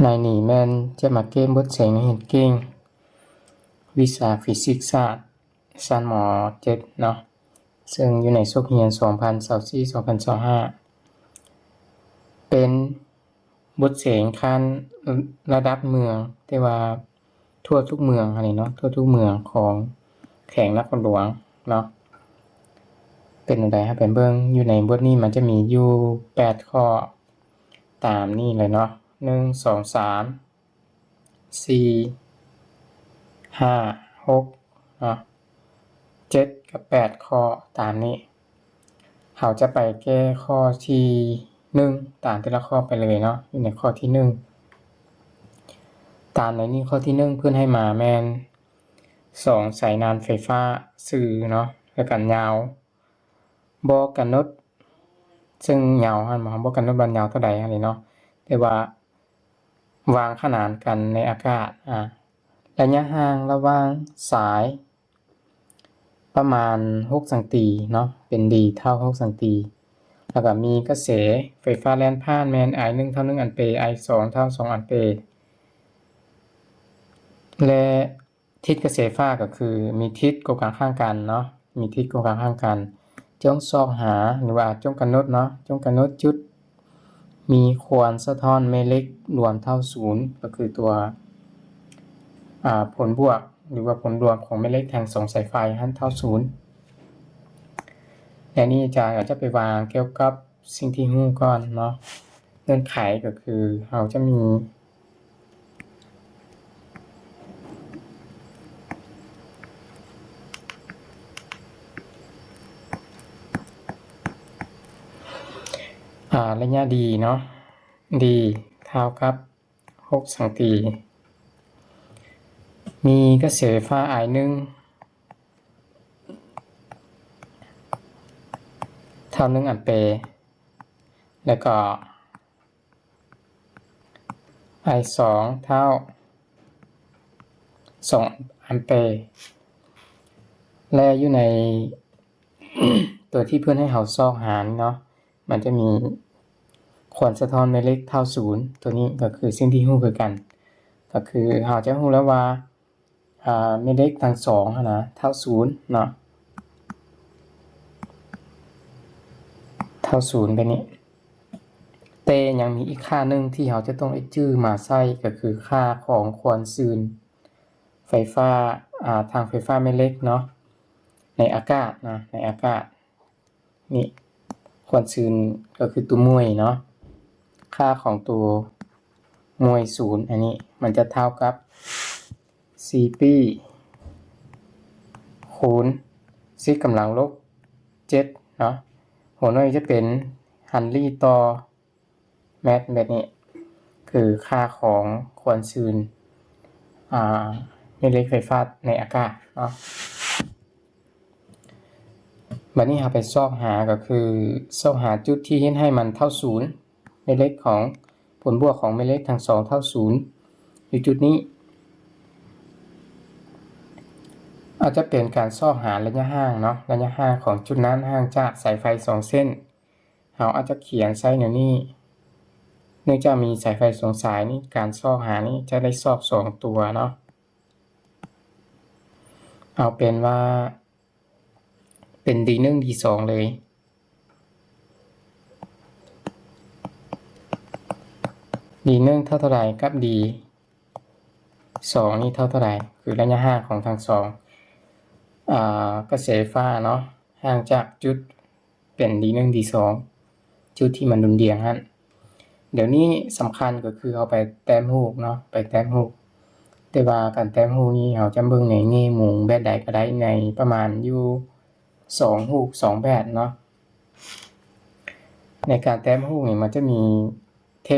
ในนี้แม่นจะมาเกมบทเสียงในเห็นเก่งวิชาฟิสิกส์ศาสตร์ชั้นม.7 เนาะซึ่งอยู่ในสุขเรียน2024-2025เป็นบทเสียงขั้นระดับเมืองแต่ว่าทั่วทุกเมืองอันนี้เนาะทั่วทุกเมืองของแขวงนครหลวงเนาะเป็นจั่งใดครับเป็นเบิ่งอยู่ในบทนี้มันจะมีอยู่8ข้อตามนี้เลยเนาะ1 2 3 4 5 6เนาะ7กับ8ข้อตามนี้เราจะไปแก้ข้อที่1ตามแต่ละข้อไปเลยเนาะอยู่ในข้อที่1ตามในนี้ข้อที่1เพิ่นให้มาแม่น2สายนานไฟฟ้าสื่อเนาะแล้วก็ยาวบ่กำหนดซึ่งยาวหั่นบ่กำหนดว่ายาวเท่าใดอันนี้เนาะแต่ว่าวางขนานกันในอากาศระยะห่างระหว่างสายประมาณ6สังตีเนาะเป็น d เท่า6สังตีแล้วก็มีกระแสไฟฟ้าแล่นผ่านแม่น I1 เท่า1อัมเปร์ I2 เท่า2อัมเปร์และทิศกระแสไฟฟ้าก็คือมีทิศกลางข้างกันเนาะมีทิศกลางข้างกันจงซอกหาหรือว่าจงกำหนดเนาะจงกำหนดจุดมีควรสะท้อนแม่เหล็กรวมเท่า0ก็คือตัวผลบวกหรือว่าผลรวมของแม่เหล็กแทง2สายไฟหั่นเท่า0และนี่อาจารย์ก็จะไปวางเกี่ยวกับสิ่งที่ฮู้ก่อนเนาะเงื่อนไขก็คือเราจะมีระยะ d เนาะ d เท่ากับ6สังตีมีกระแสไฟฟ้า I1 เท่า1อัมเปร์แล้วก็ I2 เท่า2อัมเปร์และอยู่ใน ตัวที่เพื่อนให้เราซอกหารเนาะมันจะมีควรสะท้อนแม่เหล็กเท่า0ตัวนี้ก็คือสิ่งที่ฮู้คือกันก็คือเราจะฮู้แล้วว่าแม่เหล็กทั้ง2นะเท่า0เนาะเท่า0แบบนี้แต่ยังมีอีกค่านึงที่เราจะต้องจื้อมาใช้ก็คือค่าของควรซื่นไฟฟ้าทางไฟฟ้าแม่เหล็กเนาะในอากาศนะในอากาศนี่ควรซื่นก็คือตัวมวยเนาะค่าของตัวมวย0อันนี้มันจะเท่ากับ4ปีคูณ10กำลังลบ7เนาะหัวหน่วยจะเป็นฮันรี่ต่อแมตต์แบบนี้คือค่าของควรซื่นแม่เหล็กไฟฟ้าในอากาศเนาะบัดนี้เราไปซอกหาก็คือซอกหาจุดที่เฮ็ดให้มันเท่า0แม่เหล็กของผลบวกของแม่เหล็กทั้ง2เท่า0อยู่จุดนี้อาจจะเป็นการซอกหาระยะห่างเนาะระยะห่างของจุดนั้นห่างจากสายไฟ2เส้นเราอาจจะเขียนใส่ในนี้เนื่องจากมีสายไฟ2สายนี่การซอกหานี้จะได้ซอก2ตัวเนาะเอาเป็นว่าเป็น D1 D2 เลย D1 เท่าไหร่กับ D2 นี่เท่าไหร่คือระยะห่างของทั้ง2กระแสไฟฟ้าเนาะห่างจากจุดเป็น D1 D2 จุดที่มันดุลเดียงหั่นเดี๋ยวนี้สำคัญก็คือเอาไปแต้มรูปเนาะไปแต้มรูปแต่ว่าการแต้มรูปนี้เราจะเบิ่งในแง่มุมแบบใดก็ได้ในประมาณอยู่2รูป2แบบเนาะในการแต้มรูปนี่มันจะมี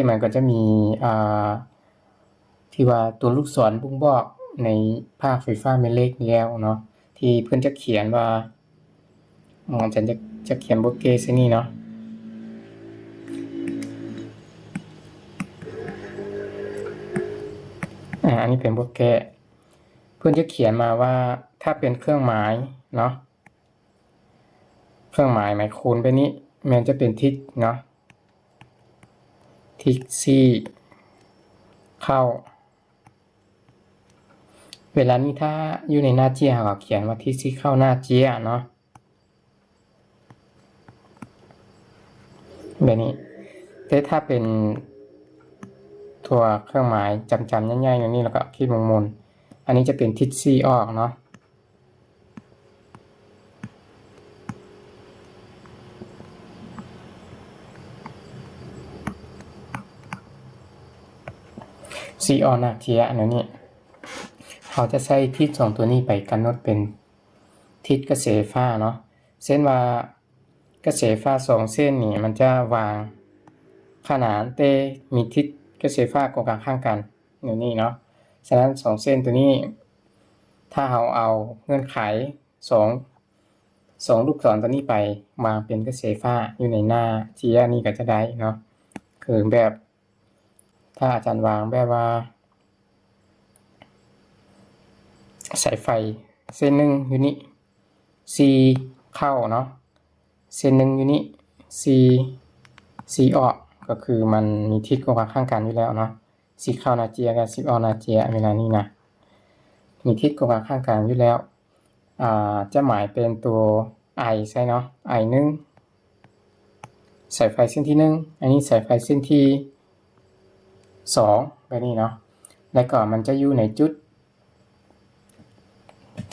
มันก็จะมีที่ว่าตัวลูกศรบ่งบอกในภาคไฟฟ้าแม่เหล็กแล้วเนาะที่เพิ่นจะเขียนว่าอาจารย์จะเขียนบทเกซนี่เนาะอันนี้เป็นบทแก้เพื่อนจะเขียนมาว่าถ้าเป็นเครื่องหมายเนาะเครื่องหมายหมายคูณไปนี้มันจะเป็นทิศเนาะทิศ C เข้าเวลานี้ถ้าอยู่ในหน้าเจียเราเขียนว่าทิศที่เข้าหน้าเจียเนาะแบบนี้แต่ถ้าเป็นตัวเครื่องหมายจำๆง่ายๆอย่างนี้แล้วก็ขีดมนๆอันนี้จะเป็นทิศซีออกเนาะซีออกหน้าเจียอันนี้เขาจะใช้ทิศสองตัวนี้ไปกำหนดเป็นทิศกระแสไฟฟ้าเนาะเส้นว่ากระแสไฟฟ้าสองเส้นนี่มันจะวางขนานแต่มีทิศกระแสไฟฟ้ากลางข้างกันอย่างนี้เนาะฉะนั้นสองเส้นตัวนี้ถ้าเราเอาเงื่อนไขสองลูกศรตัวนี้ไปวางเป็นกระแสไฟฟ้าอยู่ในหน้าเจียนี่ก็จะได้เนาะคือแบบถ้าอาจารย์วางแบบว่าสายไฟเส้นหนึ่งอยู่นี่ C เข้าเนาะเส้นหนึ่งอยู่นี่ C ออกก็คือมันมีทิศกลางข้างกันอยู่แล้วเนาะ C เข้านาเจียกับ C ออกนาเจียเวลานี้นะมีทิศกลางข้างกันอยู่แล้วจะหมายเป็นตัว I ใช่เนาะ I หนึ่งสายไฟเส้นที่หนึ่งอันนี้สายไฟเส้นที่สองแบบนี้เนาะแล้วก็มันจะอยู่ในจุด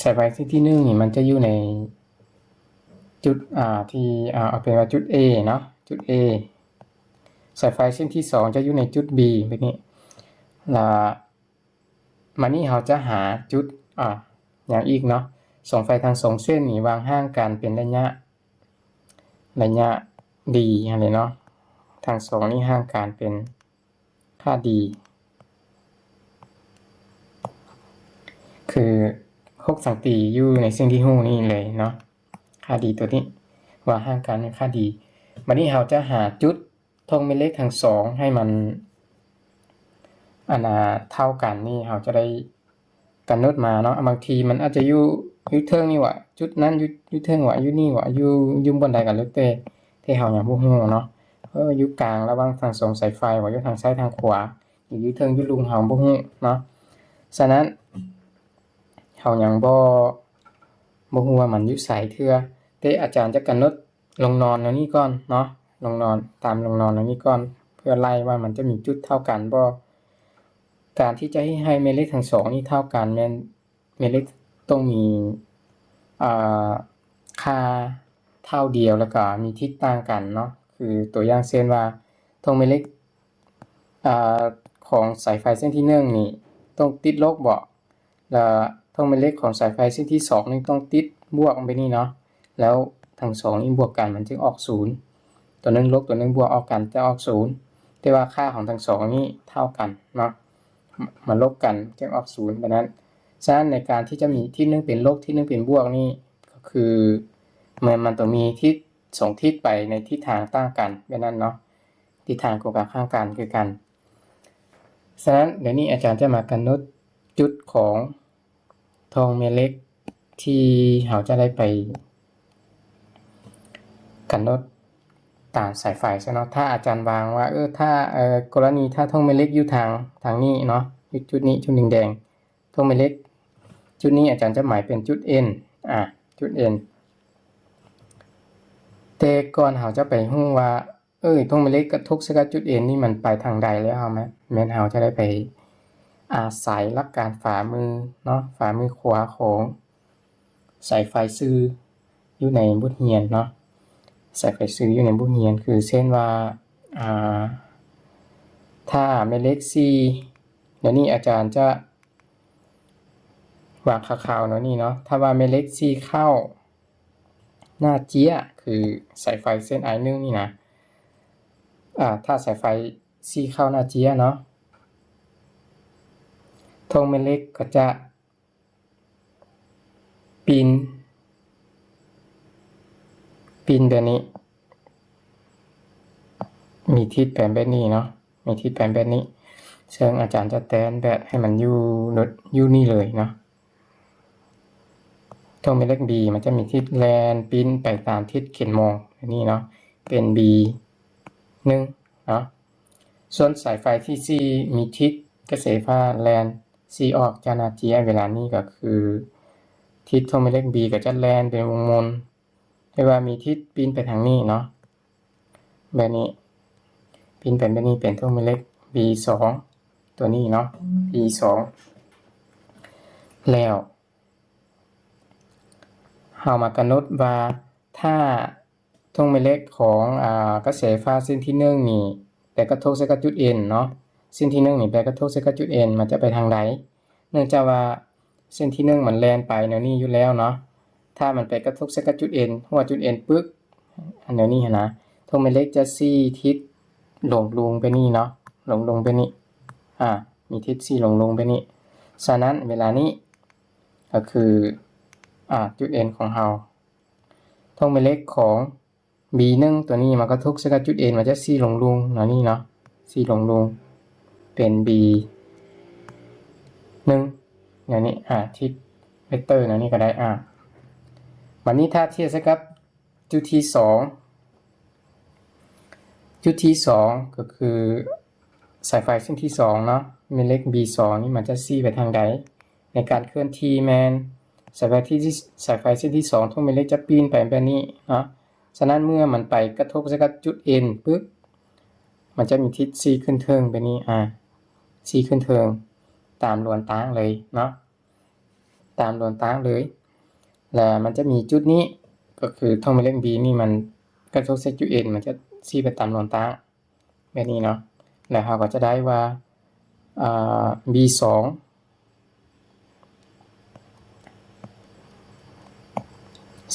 สายไฟเส้นที่หนึ่งนี่มันจะอยู่ในจุดที่เอาเป็นว่าจุด A เนาะจุด A สายไฟเส้นที่สองจะอยู่ในจุด B แบบนี้มานี่เราจะหาจุดอย่างอีกเนาะสองไฟทางสองเส้นนี่วางห่างกันเป็นระยะดีอะไรเนาะทางสองนี่ห่างกันเป็นค่าดีคือ6สังตีอยู่ในเส้นที่หูนี่เลยเนาะค่าดีตัวนี้ว่าห่างกันเป็นค่าดีมานี่เราจะหาจุดธงแม่เหล็กทั้งสองให้มันเท่ากันนี่เราจะได้กำหนดมาเนาะบางทีมันอาจจะอยู่เทิงนี่ว่ะจุดนั้นอยู่เทิงว่ะอยู่นี่ว่ะอยู่บนใดกันแล้วแต่เฮาหยังบ่ฮู้เนาะอยู่กลางระหว่างทางสองสายไฟว่าอยู่ทางซ้ายทางขวาอยู่เทิงอยู่ลุมเฮาบ่ฮู้เนาะฉะนั้นเฮายังบ่ฮู้ว่ามันอยู่ไสเทื่อแต่อาจารย์จะกำหนดลงนอนอันนี้ก่อนเนาะลงนอนตามลงนอนอันนี้ก่อนเพื่อไล่ว่ามันจะมีจุดเท่ากันบ่การที่จะให้แม่เหล็กทั้งสองนี่เท่ากันแม่เหล็กต้องมีค่าเท่าเดียวแล้วก็มีทิศต่างกันเนาะคือตัวอย่างเช่นว่าธงแม่เหล็กของสายไฟเส้นที่1นี่ต้องติดลบบ่แล้วธงแม่เหล็กของสายไฟเส้นที่2นี่ต้องติดบวกไปนี่เนาะแล้วทั้งสองนี่บวกกันมันจึงออก0ตัวนึงลบตัวนึงบวกออกกันจะออก0แต่ว่าค่าของทั้งสองนี่เท่ากันเนาะมาลบกันจึงออก0แบบนั้นฉะนั้นในการที่จะมีที่1เป็นลบที่1เป็นบวกนี่ก็คือมันต้องมีทิศ2ทิศไปในทิศทางต่างกันแบบนั้นเนาะทิศทางกลางข้างกันคือกันฉะนั้นเดี๋ยวนี้อาจารย์จะมากำหนดจุดของทองแม่เหล็กที่เราจะได้ไปกำหนดตามสายไฟใช่เนาะถ้าอาจารย์วางว่าถ้ากรณีถ้าทองแม่เหล็กอยู่ทางนี้เนาะจุดนี้จุดแดงๆทองแม่เหล็กจุดนี้อาจารย์จะหมายเป็นจุด N จุด N แต่ก่อนเราจะไปฮู้ว่าทงแม่เหล็กกระทบกับจุด N นี่มันไปทางใดแล้วแม่นเราจะได้ไปอาศัยหลักการฝ่ามือเนาะฝ่ามือขวาของสายไฟซื้ออยู่ในบทเรียนเนาะสายไฟซื้ออยู่ในบทเรียนคือเช่นว่าถ้าแม่เหล็ก C เดี๋ยวนี้อาจารย์จะวางคร่าวๆเนาะนี่เนาะถ้าว่าแม่เหล็ก C เข้าหน้าเจี๊ยคือสายไฟเส้น I1 นี่นะถ้าสายไฟ C เข้าหน้าเจี๊ยเนาะธงแม่เหล็กก็จะปีนแบบนี้มีทิศแบบนี้เนาะมีทิศแบบนี้ซึ่งอาจารย์จะแตนแบบให้มันอยู่นี่เลยเนาะธงแม่เหล็ก B มันจะมีทิศแลนปีนไปตามทิศเข็มมองนี่เนาะเป็น B 1เนาะส่วนสายไฟที่ C มีทิศ กระแสไฟฟ้าแล่นซีออกจากหน้า G เวลานี้ก็คือทิศธงแม่เหล็ก B ก็จะแล่นเป็นวงมนแต่ว่ามีทิศปีนไปทางนี้เนาะแบบนี้ปีนไปแบบนี้เป็นธงแม่เหล็ก B2 ตัวนี้เนาะ B2 แล้วเฮามากำหนดว่าถ้าธงแม่เหล็กของกระแสไฟฟ้าเส้นที่1นี่ไปกระทบใส่กับจุด N เนาะเส้นที่1นี่ไปกระทบใส่กับจุด N มันจะไปทางใดเนื่องจากว่าเส้นที่1มันแล่นไปแนวนี้อยู่แล้วเนาะถ้ามันไปกระทบใส่กับจุด N หัวจุด N ปึ๊กอันแนวนี้นะธงแม่เหล็กจะซี่ทิศลงไปนี่เนาะลงไปนี่มีทิศซี่ลงไปนี่ฉะนั้นเวลานี้ก็คือจุด N ของเราธงแม่เหล็กของ B1 ตัวนี้มันกระทบใส่กับจุด N มันจะซี่ลงเนาะนี่เนาะซี่ลงเป็น B1 อย่างนี้ทิศเวกเตอร์นะนี่ก็ได้วันนี้ถ้าเทียบกับจุดที่2จุดที่2ก็คือสายไฟเส้นที่2เนาะแม่เหล็ก B2 นี่มันจะซี่ไปทางใดในการเคลื่อนที่แมนสายไฟเส้นที่2ทุกแม่เหล็กจะปีนไปแบบนี้เนาะฉะนั้นเมื่อมันไปกระทบกับจุด N ปึ๊บมันจะมีทิศซี่ขึ้นเทิงไปนี้ซี่ขึ้นเทิงตามลวนตางเลยเนาะตามลวนตางเลยแล้วมันจะมีจุดนี้ก็คือธงแม่เหล็ก B นี่มันกระทบกับจุด N มันจะซี่ไปตามลวนตางแบบนี้เนาะแล้วเราก็จะได้ว่าB2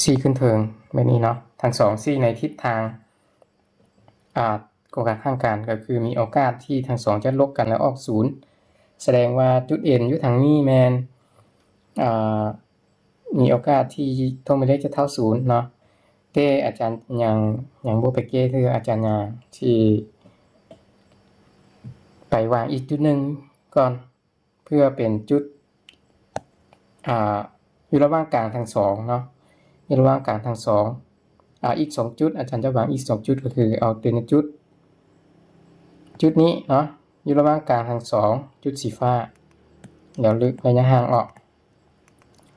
ซี่ขึ้นเทิงแบบนี้เนาะทั้ง2ซี่ในทิศทางกข้างกันก็คือมีโอกาสที่ทั้ง2จะลบกันแล้วออก0แสดงว่าจุด N อยู่ทางนี้แมนมีโอกาสที่ธงแม่เหล็กจะเท่า0เนาะแต่อาจารย์ยังบ่ไปเก้คืออาจารย์ยังที่ไปวางอีกจุดหนึ่งก่อนเพื่อเป็นจุดอยู่ระหว่างกลางทั้ง2เนาะอยู่ระหว่างกลางทั้ง2อีก2จุดอาจารย์จะวางอีก2จุดก็คือเอาเป็นจุดนี้เนาะอยู่ระหว่างกลางทั้ง2จุดสีฟ้าแล้วลึกระยะห่างออก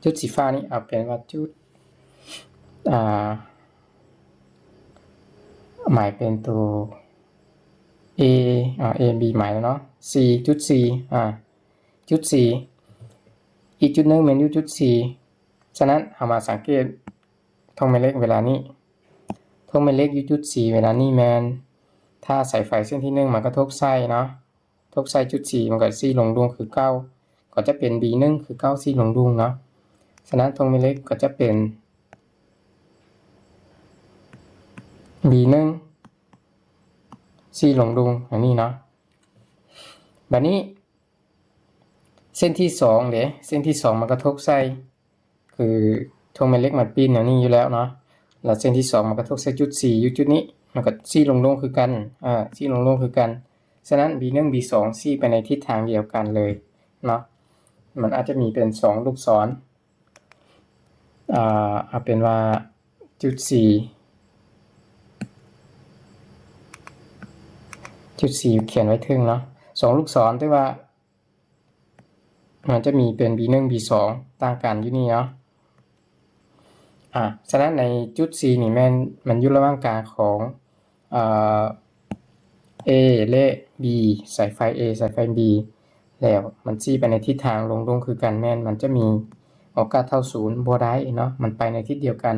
จุดสีฟ้านี้เอาเป็นว่าจุดหมายเป็นตัว A B หมายแล้วเนาะ C จุด C จุด C อีกจุดนึงเป็นจุด C ฉะนั้นเอามาสังเกตธงแม่เหล็กเวลานี้ธงแม่เหล็กอยู่จุด C เวลานี้แมนถ้าสายไฟเส้นที่1มันกระทบไส้เนาะทบไส้จุด C มันก็ซี่ลงคือ9ก็จะเป็น B1 คือ9ซี่ลงเนาะฉะนั้นธงแม่เหล็กก็จะเป็น B1 ซี่ลงอย่างนี้เนาะบัดนี้เส้นที่2เส้นที่2มันกระทบไส้คือธงแม่เหล็กมันปีนอย่างนี้อยู่แล้วเนาะแล้วเส้นที่2มันกระทบไส้จุด C อยู่จุดนี้มันก็ซี่ลงคือกันซี่ลงคือกันฉะนั้น B1 B2 ซี่ไปในทิศทางเดียวกันเลยเนาะมันอาจจะมีเป็น2ลูกศรเอาเป็นว่าจุด C จุด C เขียนไว้ถึงเนาะ2ลูกศรแต่ว่ามันจะมีเป็น B1 B2 ต่างกันอยู่นี่เนาะฉะนั้นในจุด C นี่มันอยู่ระหว่างกลางของA และ B สายไฟ A สายไฟ B แล้วมันซี่ไปในทิศทางลงคือกันมันจะมีโอกาสเท่า0บ่ได้เนาะมันไปในทิศเดียวกัน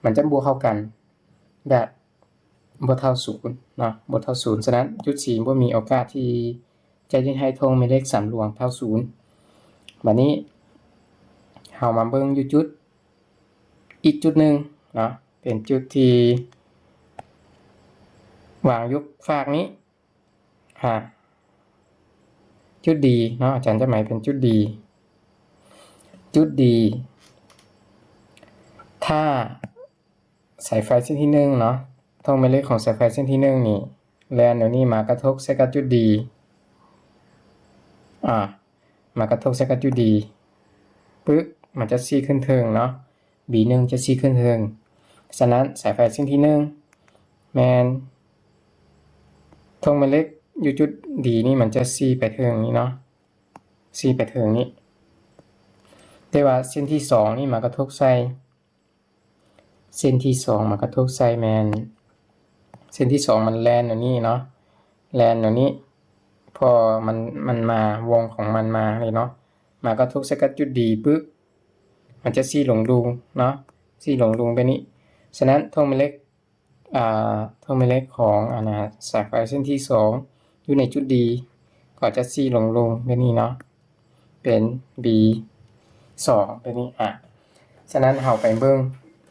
มันจะบ่เข้ากันแบบบ่เท่า0เนาะบ่เท่า0ฉะนั้นจุด C บ่มีโอกาสที่จะยึดให้ธงแม่เหล็กสามหลวงเท่า0บัดนี้เฮามาเบิ่งอยู่จุดอีกจุดนึงเนาะเป็นจุดที่วางยุกฝากนี้จุดดีเนาะอาจารย์จะหมายเป็นจุดดีถ้าสายไฟเส้นที่1เนาะธงแม่เหล็กของสายไฟเส้นที่1นี่แล่นเดี๋ยวนี้มากระทบใส่กับจุดดีมากระทบใส่กับจุดดีปึ๊กมันจะซี่ขึ้นเทิงเนาะ B1 จะซี่ขึ้นเทิงฉะนั้นสายไฟเส้นที่1แมนธงแม่เหล็ก อยู่จุด D นี่มันจะ C ไปเทิงนี้เนาะ C ไปเทิงนี้แต่ว่าเส้นที่2นี่มากระทบใส่เส้นที่2มากระทบใส่แมนเส้นที่2มันแลนอยู่นี่เนาะแลนอยู่นี้พอมันมาวงของมันมาเลยเนาะมากระทบใส่กับจุด D ปึ๊บมันจะซี่ลงรูเนาะซี่ลงรูไปนี้ฉะนั้นท่งแม่เหล็กท่งแม่เหล็กของสายไฟเส้นที่2อยู่ในจุด D ก็จะซี่ลงรูไปนี้เนาะเป็น B 2ไปนี้ฉะนั้นเฮาไปเบิ่ง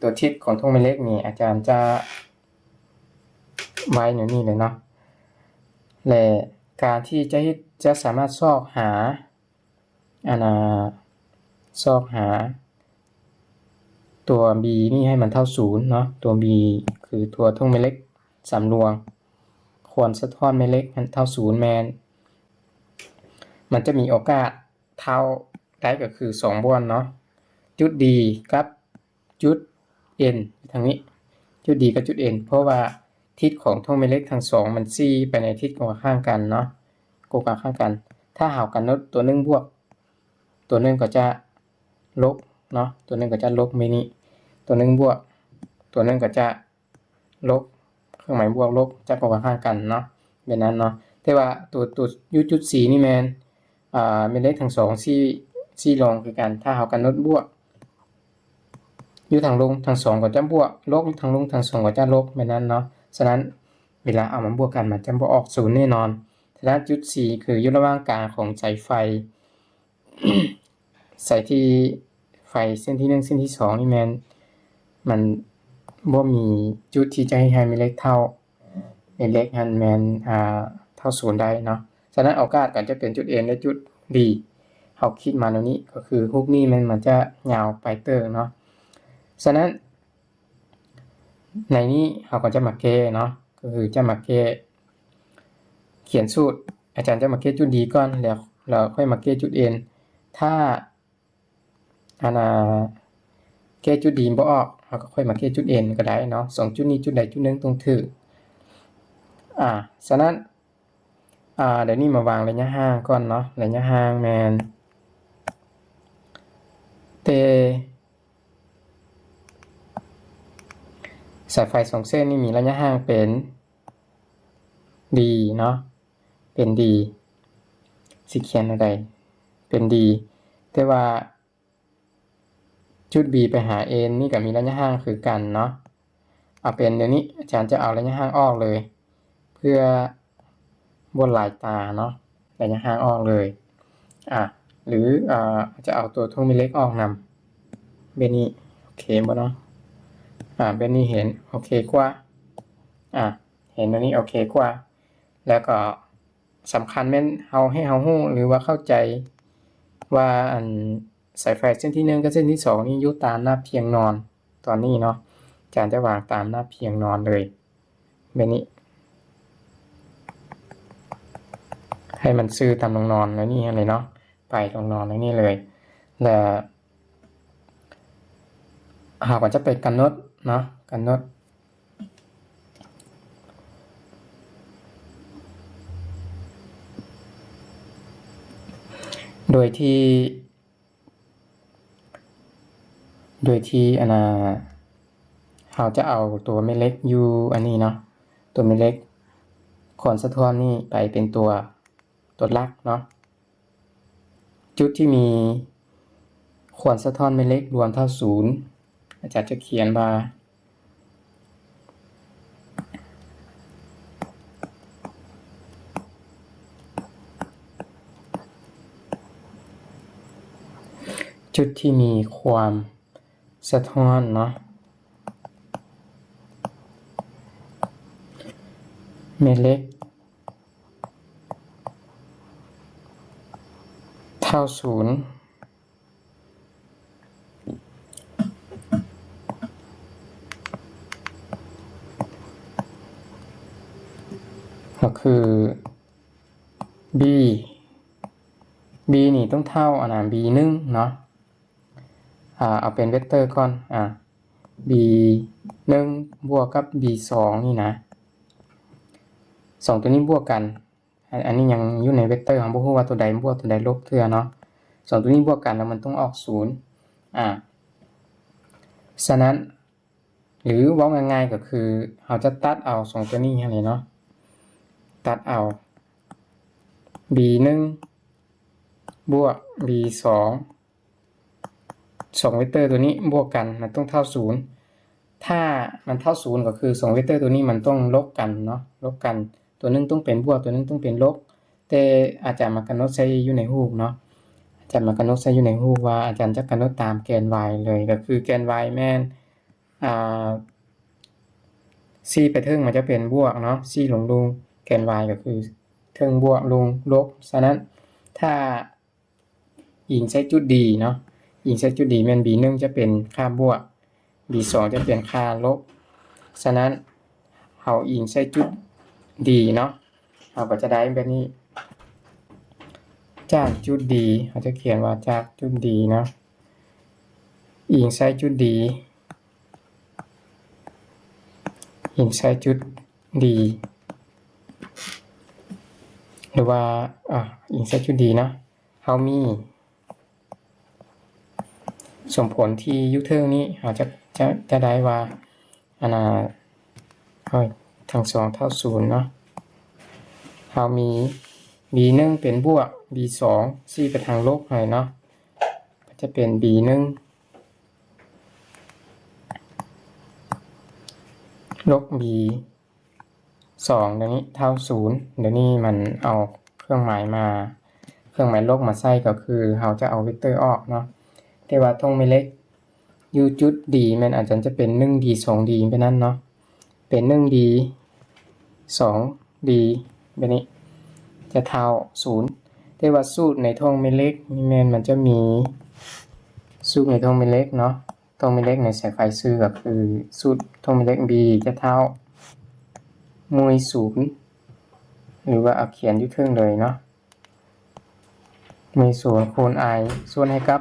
ตัวทิศของท่งแม่เหล็กนี่อาจารย์จะไว้อยู่นี่เลยเนาะและการที่จะสามารถซอกหาตัว B นี่ให้มันเท่า0เนาะตัว B คือตัวท่งแม่เหล็กสำรวงควรสะท้อนแม่เหล็กเท่า0แมนมันจะมีโอกาสเท่าได้ก็คือ2บวนเนาะจุด D กับจุด N ทางนี้จุด D กับจุด N เพราะว่าทิศของท่งแม่เหล็กทั้ง2มันซี่ไปในทิศตรงข้างกันเนาะโกงข้างกันถ้าหากกันนดตัวนึงบวกตัวนึงก็จะลบเนาะตัวนึงก็จะลบไม่นี้ตัวนึงบวกตัวนึงก็จะลบเครื่องหมายบวกลบจะโกงข้างกันเนาะแบบนั้นเนาะแต่ว่าตัวยูจุด4นี่แมนแม่เหล็กทั้ง2ซี่ลงคือกันถ้าหากกันนดบวกอยู่ทางลงทาง2ก็จะบวกลบทางลงทาง2ก็จะลบแบบนั้นเนาะฉะนั้นเวลาเอามาบวกกันมันจะบ่ออก0แน่นอนฉะนั้นจุด4คืออยู่ระหว่างกลางของสายไฟ สายที่ไฟเส้นที่1เส้นที่2นี่มันบ่มีจุดที่จะให้แม่เหล็กเท่าแม่เหล็กแมนเท่า0ได้เนาะฉะนั้นโอกาสก็จะเป็นจุด N และจุด D เฮาคิดมาตรงนี้ก็คือฮุกนี้มันจะยาวไปเติบเนาะฉะนั้นในนี้เราก็จะมาแก้เนาะก็คือจะมาแก้เขียนสูตรอาจารย์จะมาแก้จุด D ก่อนแล้วเราค่อยมาแก้จุด N ถ้าแก้จุด D บ่ออกเราก็ค่อยมาแก้จุด N ก็ได้เนาะ2จุดนี้จุดใดจุดหนึ่งตรงถือฉะนั้นเดี๋ยวนี้มาวางระยะห่างก่อนเนาะระยะห่างแมนสายไฟ2เส้นนี่มีระยะห่างเป็น D เนาะเป็น D สิเขียนอะไรเป็น D แต่ว่าจุด B ไปหา N นี่ก็มีระยะห่างคือกันเนาะเอาเป็นเดี๋ยวนี้อาจารย์จะเอาระยะห่างออกเลยเพื่อบนหลายตาเนาะระยะห่างออกเลยหรือจะเอาตัวท่งแม่เหล็กออกนำเบนนี้โอเคบ่เนาะเบนนี้เห็นโอเคกว่าเห็นตรงนี้โอเคกว่าแล้วก็สำคัญแม่นให้เฮาฮู้หรือว่าเข้าใจว่าสายไฟเส้นที่1กับเส้นที่2นี่อยู่ตามหน้าเพียงนอนตอนนี้เนาะอาจารย์จะวางตามหน้าเพียงนอนเลยแบบนี้ให้มันซื่อตามลงนอนแล้วนี่เลยเนาะไปลงนอนแล้วนี่เลยแล้วหากว่าจะไปกันน็อตเนาะกันน็อตโดยที่เราจะเอาตัวแม่เหล็กอยู่อันนี้เนาะตัวแม่เหล็กขอนสะท้อนนี่ไปเป็นตัวหลักเนาะจุดที่มีขอนสะท้อนแม่เหล็กรวมเท่า0อาจารย์จะเขียนว่าจุดที่มีความสะท้อนเนาะแม่เหล็กเท่า0ก็คือ B นี่ต้องเท่าB1 เนาะเอาเป็นเวกเตอร์ก่อนB1 บวกกับ B2 นี่นะ2ตัวนี้บวกกัน อันนี้ยังอยู่ในเวกเตอร์ของบ่ฮู้ว่าตัวใดบวกตัวใดลบเทื่อเนาะสองตัวนี้บวกกันแล้วมันต้องออก0ฉะนั้นหรือเว้าง่ายๆก็คือเราจะตัดเอาสองตัวนี้ให้เนาะตัดเอา b1 บวก b2 2เวกเตอร์ตัวนี้บวกกันมันต้องเท่า0ถ้ามันเท่า0ก็คือ2เวกเตอร์ตัวนี้มันต้องลบกันเนาะลบกันตัวนึงต้องเป็นบวกตัวนึงต้องเป็นลบแต่อาจารย์มากำหนดใช้อยู่ในรูปเนาะอาจารย์มากำหนดใช้อยู่ในรูปว่าอาจารย์จะกำหนดตามแกน y เลยก็คือแกน y แม่นc ไปเทิงมันจะเป็นบวกเนาะ c ลงแกน y ก็คือเทิงบวกลงลบฉะนั้นถ้าอิงใช้จุด d เนาะอิงใช้จุด d แม่น b1 จะเป็นค่าบวก b2 จะเป็นค่าลบฉะนั้นเฮาอิงใช้จุด d เนาะเฮาก็จะได้แบบนี้จากจุด d เขาจะเขียนว่าจากจุด d เนาะอิงใช้จุด d อิงใช้จุด d หรือว่าอิงใช้จุด d เนาะเฮามีสมผลที่ยูเทิงนี้เราจะได้ว่าทั้งสองเท่า0เนาะเรามี b1 เป็นบวก b2 c ไปทางลบให้เนาะก็จะเป็น b1 ลบ b2 เดี๋ยวนี้เท่า0เดี๋ยวนี้มันเอาเครื่องหมายลบมาใส่ก็คือเราจะเอาเวกเตอร์ออกเนาะแต่ว่าตรงไม่เล็กอยู่จุด d มันอาจจะเป็น 1d 2d ไปนั่นเนาะเป็น 1d 2d แบบนี้จะเท่า0แต่ว่าสูตรในท่องไม่เล็กมันจะมีสูตรในท่องไม่เล็กเนาะท่องไม่เล็กในสายไฟซื้อก็คือสูตรท่องไม่เล็ก b จะเท่ามวย0หรือว่าเอาเขียนอยู่เทิงเลยเนาะมี0คูณ i ส่วนให้กับ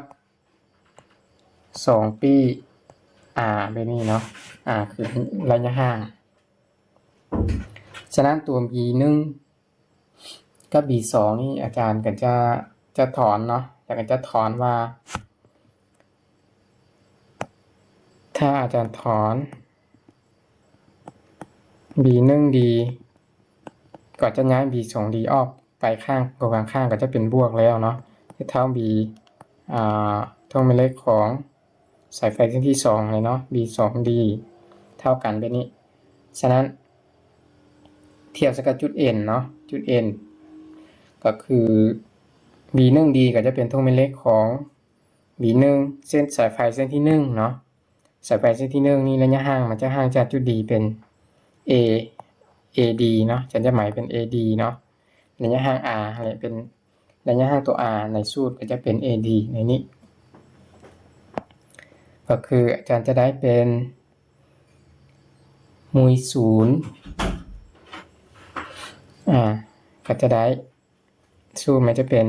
2ปีแบบนี้เนาะคือระยะห่างฉะนั้นตัว b1 กับ b2 นี่อาจารย์ก็จะถอนเนาะแต่ก็จะถอนว่าถ้าอาจารย์ถอน b1d ก็จะย้าย b2d ออกไปข้างตรงข้างก็จะเป็นบวกแล้วเนาะเท่า b ท่องไม่เล็กของสายไฟเส้นที่2เลยเนาะ b2d เท่ากันแบบนี้ฉะนั้นเทียบกับจุด n เนาะจุด n ก็คือ b1d ก็จะเป็นท่องไม่เล็กของ b1 เส้นสายไฟเส้นที่1เนาะสายไฟเส้นที่1นี่ระยะห่างมันจะห่างจากจุด d เป็น ad เนาะจะหมายเป็น ad เนาะระยะห่าง r อะไรเป็นระยะห่างตัว r ในสูตรก็จะเป็น ad ในนี้ก็คืออาจารย์จะได้เป็นมวย0ก็จะได้สูตรมันจะเป็น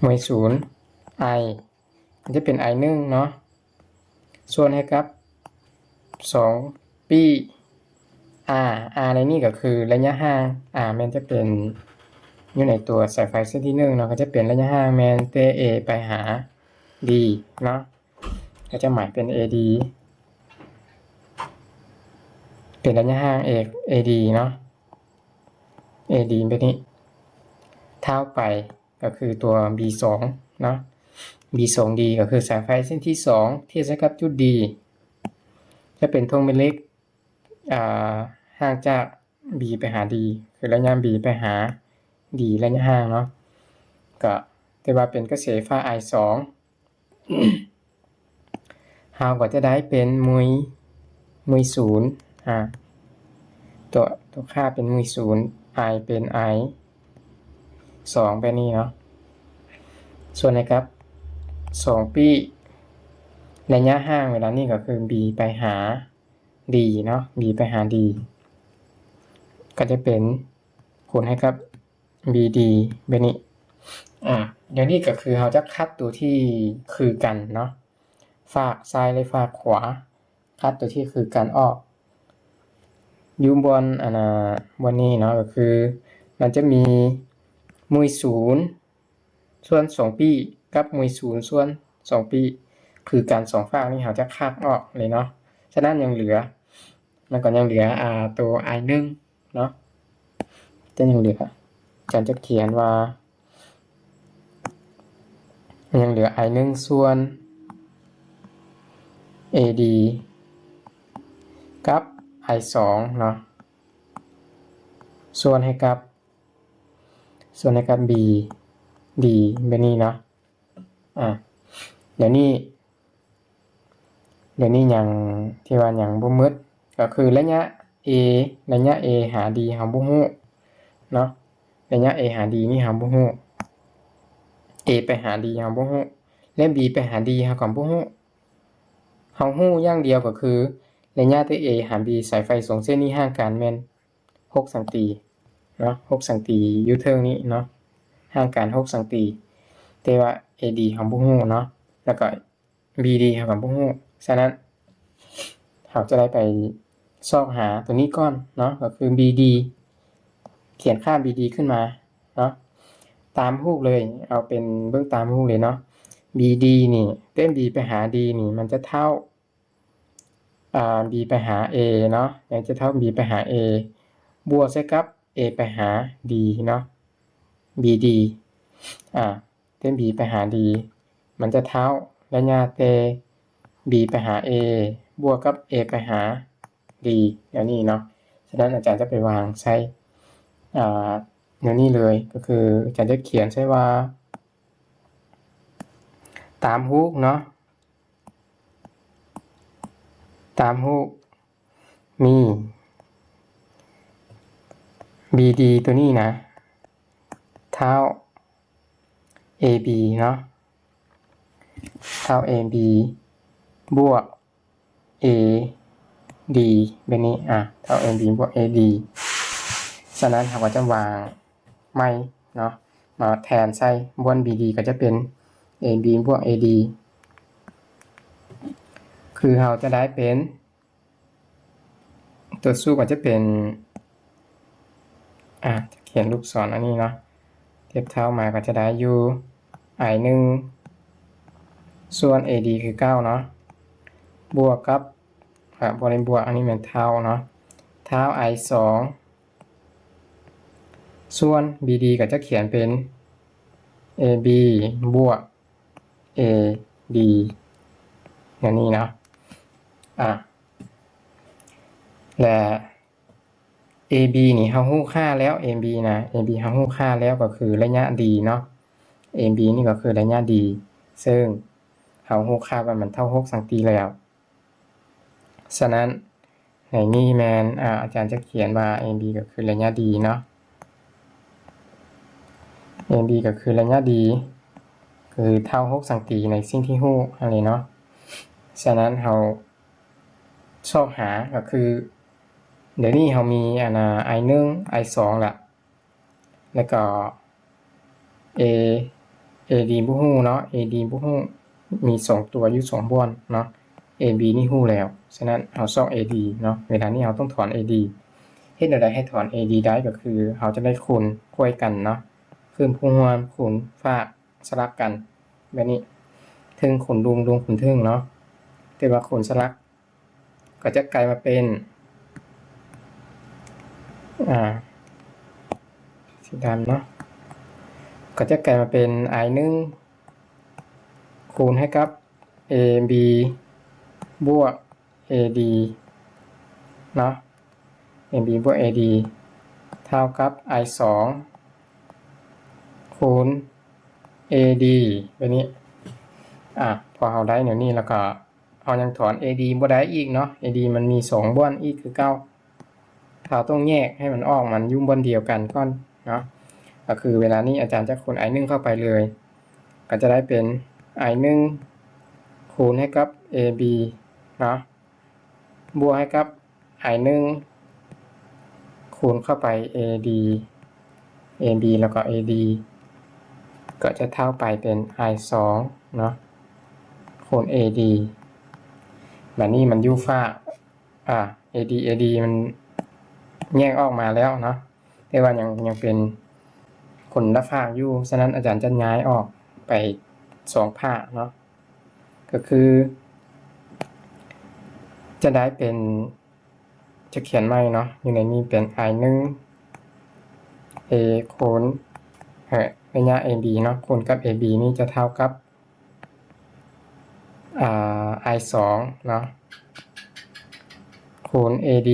มวย0 i มันจะเป็น i 1เนาะส่วนให้กับ2ปีr ในนี้ก็คือระยะห่าง มันจะเป็นอยู่ในตัวสายไฟเส้นที่1เนาะก็จะเป็นระยะห่างแมนเต a ไปหา d เนาะก็จะหมายเป็น ad เป็นระยะห่าง ad เนาะ ad แบบนี้เท่าไปก็คือตัว b2 เนาะ b2d ก็คือสายไฟเส้นที่2เทียบกับจุด d จะเป็นท่งแม่เหล็กห่างจาก b ไปหา d คือระยะ b ไปหา d ระยะห่างเนาะก็แต่ว่าเป็นกระแสไฟ i2 เราก็จะได้เป็นมวย0ตัวค่าเป็นมวย0 i เป็น i 2แบบนี้เนาะส่วนนะครับ2ปีระยะห่างเวลานี้ก็คือ b ไปหา d เนาะ b ไปหา d ก็จะเป็นคูณให้กับ bd แบบนี้เดี๋ยวนี้ก็คือเราจะคัดตัวที่คือกันเนาะฝากซ้ายและฝากขวาคัดตัวที่คือกันออก อยู่บนบนนี้เนาะก็คือมันจะมีมุยศูนย์ส่วน2ปีกับมุยศูนย์ส่วน2ปีคือการ2ฝากนี่เราจะคัดออกเลยเนาะฉะนั้นยังเหลือมันก็ยังเหลือตัว i1 เนาะจะยังเหลืออาจารย์จะเขียนว่ายังเหลือ i1 ส่วน ad กับ i2 เนาะส่วนให้กับb d แบบนี้เนาะเดี๋ยวนี้ยังที่ว่ายังบ่หมดก็คือระยะ a หา d เฮาบ่ฮู้เนาะระยะ a หา d นี่เฮาบ่ฮู้ a ไปหา d เฮาบ่ฮู้และ b ไปหา d เฮาก็บ่ฮู้เฮาฮู้อย่างเดียวก็คือระยะที่ a หา b สายไฟ2เส้นนี้ห่างกันแม่น6 สังตีเนาะ6 สังตีอยู่เทิงนี้เนาะห่างกัน6 สังตีแต่ว่า ad เฮาบ่ฮู้เนาะแล้วก็ bd เฮาก็บ่ฮู้ฉะนั้นเราจะได้ไปซอกหาตัวนี้ก่อนเนาะก็คือ bd เขียนค่า bd ขึ้นมาเนาะตามรูปเลยเอาเป็นเบื้องตามรูปเลยเนาะ bd นี่เต้น b ไปหา d นี่มันจะเท่าb ไปหา a เนาะยังจะเท่า b ไปหา a บวกใส่กับ a ไปหา d เนาะ bd เต้น b ไปหา d มันจะเท่าระยะเต b ไปหา a บวกกับ a ไปหา d อย่างนี้เนาะฉะนั้นอาจารย์จะไปวางใช้อย่างนี้เลยก็คืออาจารย์จะเขียนใช้ว่าตามรูปเนาะตามรูปมี bd ตัวนี้นะเท่า ab เนาะเท่า ab บวก ad แบบนี้เท่า ab บวก ad ฉะนั้นเราก็จะวางไม่เนาะมาแทนใส่บน bd ก็จะเป็น ab บวก ad คือเราจะได้เป็นตัวสู้ก็จะเป็นจะเขียนลูกศรอันนี้เนาะเทียบเท่ามาก็จะได้อยู่ i1 ส่วน ad คือ9เนาะบวกกับบริบวกอันนี้เป็นเท่าเนาะเท่า i2 ส่วน bd ก็จะเขียนเป็น ab บวก ad อย่างนี้เนาะและ ab นี่เฮาฮู้ค่าแล้ว ab นะ ab เฮาฮู้ค่าแล้วก็คือระยะ d เนาะ ab นี่ก็คือระยะ d ซึ่งเฮาฮู้ค่าว่ามันเท่า6 สังตีแล้วฉะนั้นในนี้แมนอาจารย์จะเขียนว่า ab ก็คือระยะ d เนาะ ab ก็คือระยะ d คือเท่า6 สังตีในสิ่งที่ฮู้อะไรเนาะฉะนั้นเฮาชอบหาก็คือเดี๋ยวนี้เรามีi1 i2 ละแล้วก็ ad บ่ฮู้เนาะ ad บ่ฮู้มี2ตัวอยู่2บนเนาะ ab นี่ฮู้แล้วฉะนั้นเราซอก ad เนาะเวลานี้เราต้องถอน ad เฮ็ดได้ให้ถอน ad ได้ก็คือเราจะได้คูณกล้วยกันเนาะคืนผู้รวมคูณฝากสลับกันแบบนี้ถึงคูณรวมคูณถึงเนาะแต่ว่าคูณสลับก็จะกลายมาเป็นสีดำเนาะก็จะกลายมาเป็น i1 คูณให้กับ ab บวก ad เนาะ ab บวก ad เท่ากับ i2 คูณ ad แบบนี้พอเราได้เดี๋ยวนี้แล้วก็เอายังถอน ad บ่ได้อีกเนาะ ad มันมี2บ่อนอีกคือเก่าเราต้องแยกให้มันออกมันยุ่งบนเดียวกันก่อนเนาะก็คือเวลานี้อาจารย์จะคูณ i1 เข้าไปเลยก็จะได้เป็น i1 คูณให้กับ ab เนาะบวกให้กับ i1 คูณเข้าไป ad แล้วก็ ad ก็จะเท่าไปเป็น i2 เนาะคูณ ad แบบนี้มันอยู่ฝากad มัน แยกออกมาแล้วเนาะแต่ว่ายังเป็นคนละภาคอยู่ฉะนั้นอาจารย์จะย้ายออกไป2ภาคเนาะก็คือจะได้เป็นจะเขียนใหม่เนาะอยู่ในนี้เป็น i1 a คูณระยะ ab เนาะคูณกับ ab นี่จะเท่ากับi2 เนาะคูณ ad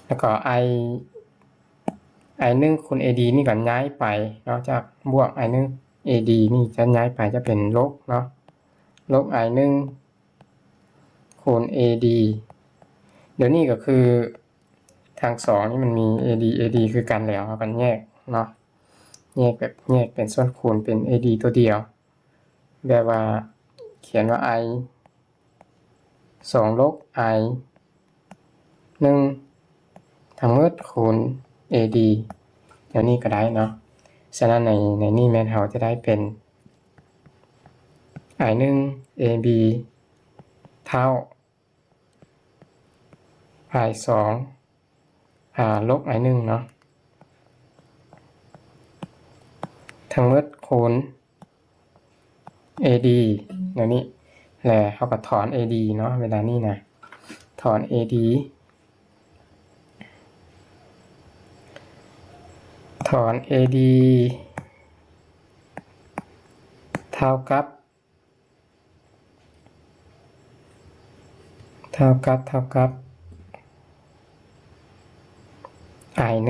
แล้วก็ i1 คูณ ad นี่ก็ย้ายไปเนาะจากบวก i1 ad นี่จะย้ายไปจะเป็นลบเนาะลบ i1 คูณ ad เดี๋ยวนี้ก็คือทาง2นี่มันมี ad คือกันแล้วเอากันแยกเนาะแยกเป็นส่วนคูณเป็น ad ตัวเดียวแบบว่าเขียนว่า i 2ลบ i 1ทั้งหมดคูณ ad เดี๋ยวนี้ก็ได้เนาะฉะนั้นในนี้แม่นเราจะได้เป็น i1 ab เท่า i2 ลบ i1 เนาะทั้งหมดคูณ ad เดี๋ยวนี้แหละเขาก็ถอน ad เนาะเวลานี้นะถอน ad ถอน ad เท่ากับi1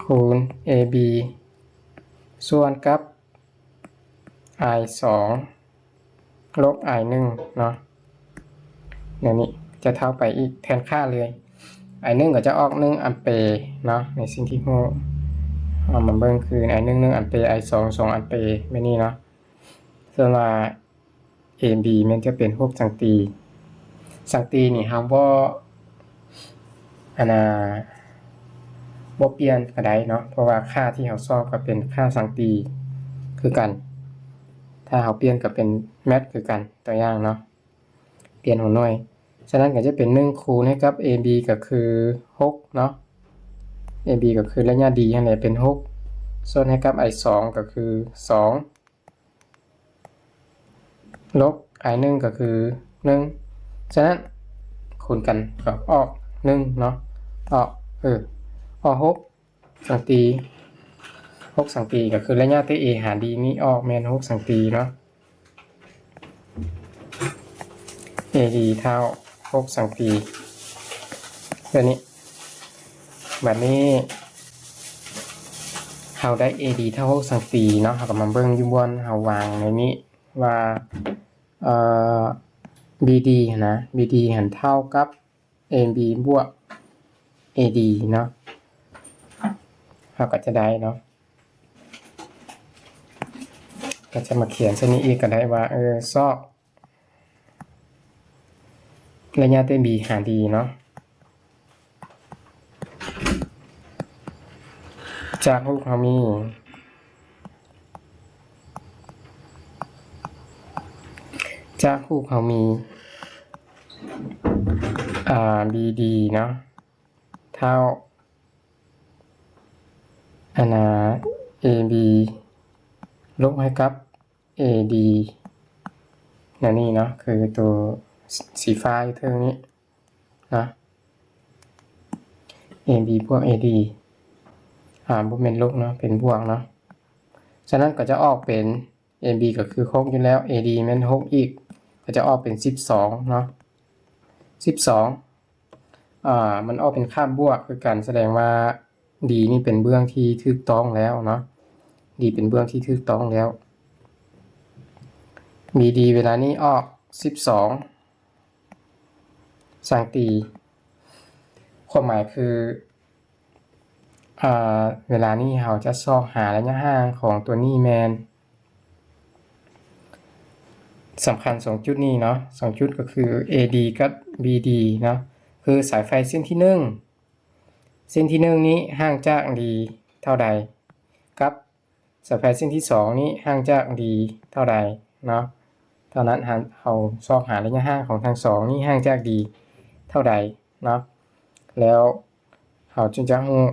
คูณ ab ส่วนกับ i2 ลบ i1 เนาะเดี๋ยวนี้จะเท่าไปอีกแทนค่าเลย i1 ก็จะออก1อัมเปร์เนาะในสิ่งที่เอามาเบิ่งคือ i1 1อัมเปร์ i2 2อัมเปร์แบบนี้เนาะส่วนว่า ab มันจะเป็น6สังตีนี่เฮาบ่เปลี่ยนก็ได้เนาะเพราะว่าค่าที่เฮาสอบก็เป็นค่าสังตีคือกันถ้าเฮาเปลี่ยนก็เป็นแมทคือกันตัวอย่างเนาะเปลี่ยนหัวหน่วยฉะนั้นก็จะเป็น1คูณให้กับ ab ก็คือ6เนาะ ab ก็คือระยะ d นั่นแหละเป็น6ส่วนให้กับ i2 ก็คือ2ลบ i1 ก็คือ1ฉะนั้นคูณกันก็ออก1เนาะออก6สังตี6สังตีก็คือระยะที่ a หาร d นี่ออกแม่น6สังตีเนาะ ad เท่า6สังตีแบบนี้เราได้ ad เท่า6สังตีเนาะเราก็มาเบิ่งอยู่บนเราวางในนี้ว่าbd นะ bd หันเท่ากับ ab บวก ad เนาะเราก็จะได้เนาะก็จะมาเขียนเส้นนี้อีกก็ได้ว่าซอกระยะเต็ม b หาร d เนาะจากรูปเขามีbd เนาะเท่าab ลบให้กับ ad นี่เนาะคือตัวสีฟ้าอยู่เท่านี้นะ ab บวก ad บวกเป็นลบเนาะเป็นบวกเนาะฉะนั้นก็จะออกเป็น ab ก็คือ6อยู่แล้ว ad มัน6อีกก็จะออกเป็น12เนาะ12มันออกเป็นค่าบวกคือกันแสดงว่า d นี่เป็นเบื้องที่ถูกต้องแล้วเนาะ d เป็นเบื้องที่ถูกต้องแล้ว bd เวลานี้ออก12สังตีความหมายคือเวลานี้เราจะซอกหาระยะห่างของตัวนี้แมนสำคัญ2จุดนี้เนาะ2จุดก็คือ ad กับ bd เนาะคือสายไฟเส้นที่1นี้ห่างจาก d เท่าใดกับสายไฟเส้นที่2นี้ห่างจาก d เท่าใดเนาะเท่านั้นเราซอกหาระยะห่างของทาง2นี้ห่างจาก d เท่าใดเนาะ แล้วเราจึงจะรู้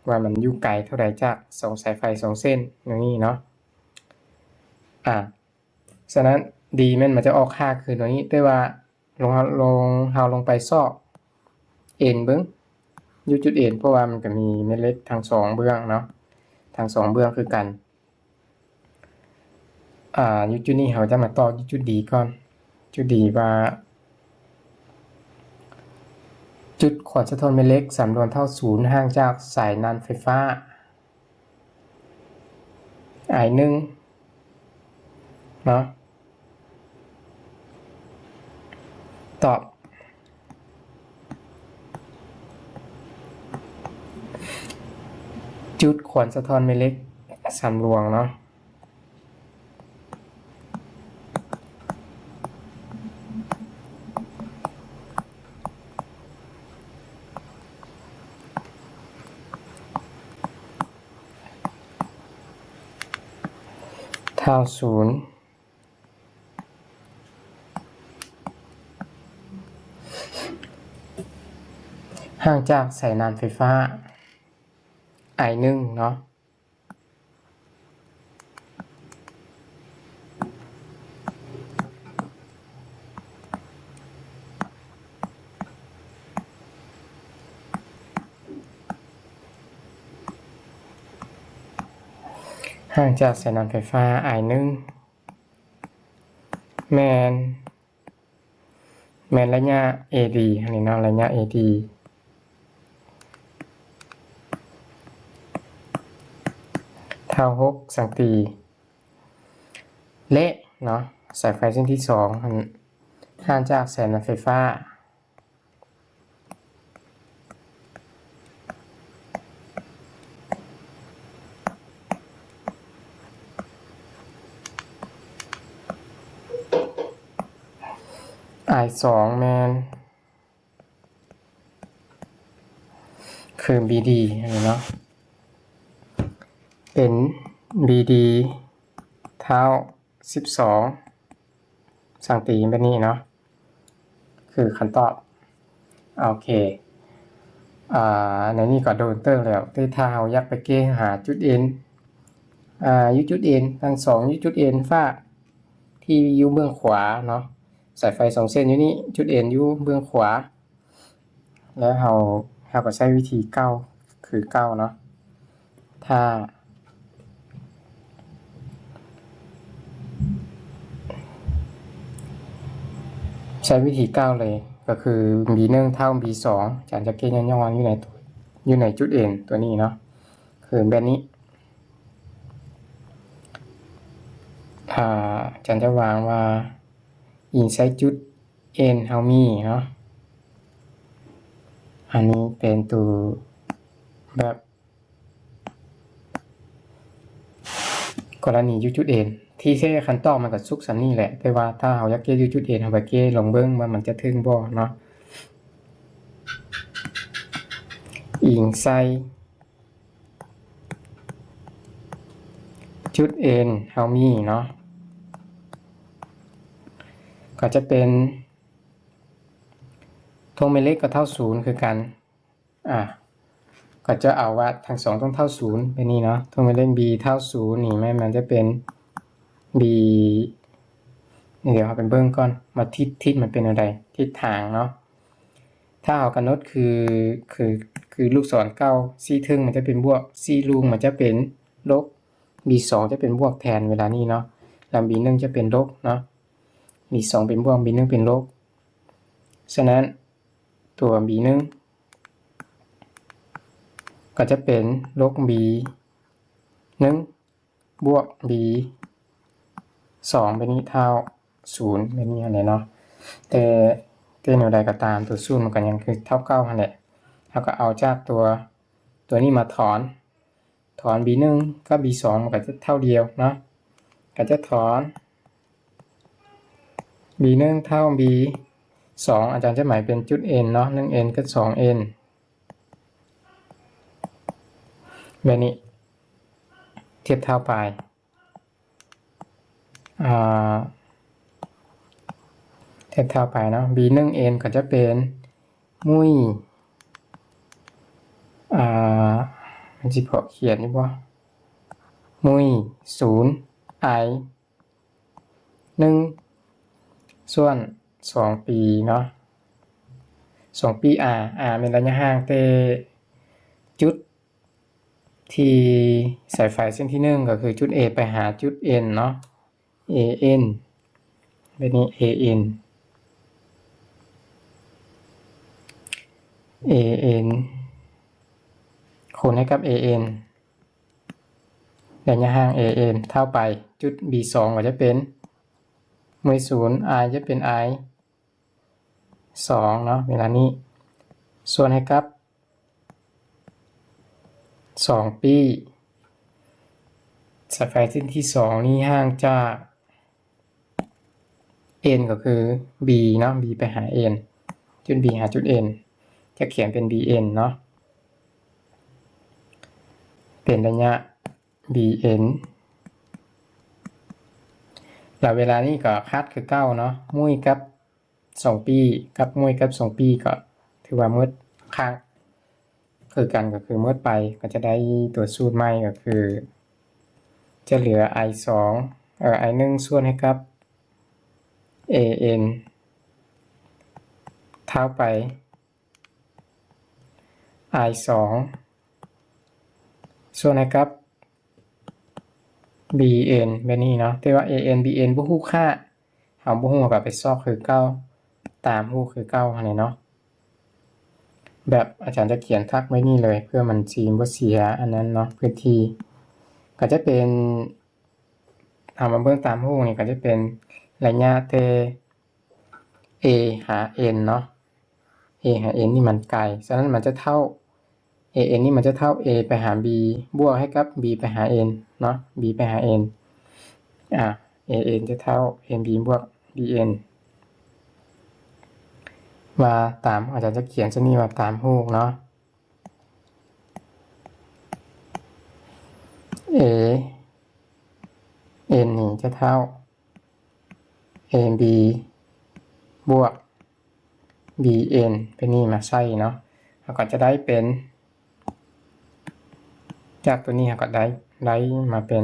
ว่ามันอยู่ไกลเท่าใดจาก2สายไฟ2เส้นอย่างนี้เนาะฉะนั้นดีมันจะออกค่าคือตัวนี้แต่ว่าลงไปซอกเอ็นเบิ่งอยู่จุดเอ็นเพราะว่ามันก็มีเม็ดเล็กทั้ง2เบื้องเนาะทั้ง2เบื้องคือกันอยู่จุดนี้เราจะมาต่ออยู่จุดดีก่อนจุดดีว่าจุดขวดสะท้อนเม็ดเล็กสำรวมเท่า0ห่างจากสายนานไฟฟ้าI1เนาะตอบจุดขวดสะท้อนเม็ดเล็กสำรวมเนาะเท่า0ห่างจากสายนานไฟฟ้าI1เนาะห่างจากสายนานไฟฟ้าI1แมนระยะ AD อันนี้เนาะระยะ AD เท่า6สังตีและเนาะสายไฟเส้นที่2ห่างจากสายนานไฟฟ้าI2แมนคือ BD อันนี้เนาะเป็น BD เท่า12สังตีแบบนี้เนาะคือคำตอบโอเคในนี้ก็โดนเตอร์แล้วที่ถ้าเราอยากไปเก้หาจุด N อยู่จุด N ทั้ง2อยู่จุด N ฟ้าที่อยู่เบื้องขวาเนาะสายไฟ2เส้นอยู่นี่จุด N อยู่เบื้องขวาแล้วเราก็ใช้วิธีเก้าคือเก้าเนาะถ้าใช้วิธีเก้าเลยก็คือ B1 เท่า B2 อาจารย์จะเก้ย่อๆอยู่ในจุด N ตัวนี้เนาะคือแบบนี้อาจารย์จะวางว่าอิงใช้จุด N เฮามีเนาะอันนี้เป็นตัวแบบกรณีอยู่จุด N ที่ใช้คันตอบมันก็สุกสันนี่แหละแต่ว่าถ้าเราอยากเก้อยู่จุด N เราไปเก้ลงเบิ่งว่ามันจะถึงบ่เนาะอิงใส่จุด N เฮามีเนาะก็จะเป็นทงเมเล็กก็เท่า0คือกันก็จะเอาว่าทั้ง2ต้องเท่า0เป็นนี้เนาะทงเมเล็ก B เท่า0นี่มันจะเป็น B เดี๋ยวเอาเป็นเบื้องก่อนมาทิศมันเป็นอะไรทิศทางเนาะถ้าเอากำหนดคือลูกศรเก้าซี่ทึ่งมันจะเป็นบวกซี่ลุงมันจะเป็นลบ B2 จะเป็นบวกแทนเวลานี้เนาะแล้ว B1 จะเป็นลบเนาะ B2 เป็นบวก B1 เป็นลบฉะนั้นตัว B1 ก็จะเป็นลบ B1 บวก B2 เป็นนี้เท่า0เป็นนี้อะไรเนาะแต่แนวใดก็ตามตัว0มันก็ยังคือเท่า9นั่นแหละเราก็เอาจากตัวนี้มาถอน B1 กับ B2 มันก็จะเท่าเดียวเนาะก็จะถอน B1 เท่า B2 อาจารย์จะหมายเป็นจุด N เนาะ 1N กับ 2N แบบนี้เทียบเท่าไปเทียบเท่าไปเนาะ B1N ก็จะเป็นมุ้ย อ่ามันสิพอเขียนอยู่บ่มุย0 i 1ส่วน2ปีเนาะ2ปี r เป็นระยะห่างแต่จุดที่สายไฟเส้นที่1ก็คือจุด A ไปหาจุด N เนาะ AN แบบนี้ AN คูณให้กับ AN ระยะห่าง AN เท่าไปจุด B2 ก็จะเป็นมวย0 i จะเป็น i 2เนาะเวลานี้ส่วนให้กับ2ปีสายไฟเส้นที่2นี้ห่างจาก n ก็คือ b เนาะ b ไปหา n จุด b หาจุด n จะเขียนเป็น bn เนาะเป็นระยะ bn แล้วเวลานี้ก็คัดคือ9เนาะมุ้ยกับ2ปีกับมุ้ยกับ2ปีก็ถือว่ามืดข้างคือกันก็คือมืดไปก็จะได้ตัวสูตรใหม่ก็คือจะเหลือ i 2 i 1ส่วนให้กับ an เท่าไป i 2ส่วนให้กับ bn แบบนี้เนาะแต่ว่า an bn บ่ฮู้ค่าเฮาบ่ฮู้ก็ไปซอกคือเก่าตามฮู้คือเก่าหั่นเนาะแบบอาจารย์จะเขียนทักไว้นี่เลยเพื่อมันสิบ่เสียอันนั้นเนาะพื้นที่ก็จะเป็นเอามาเบิ่งตามฮู้นี่ก็จะเป็นระยะแต่ a หา n เนาะ a หา n นี่มันไกลฉะนั้นมันจะเท่า an นี่มันจะเท่า a ไปหา b บวกให้กับ b ไปหา n เนาะ b ไปหา n an จะเท่า nb บวก bn ว่าตามอาจารย์จะเขียนซะนี่ว่าตามฮูกเนาะ a n นี่จะเท่า ab บวก bn เป็นนี่มาใส่เนาะแล้วก็จะได้เป็นจากตัวนี้ก็ได้มาเป็น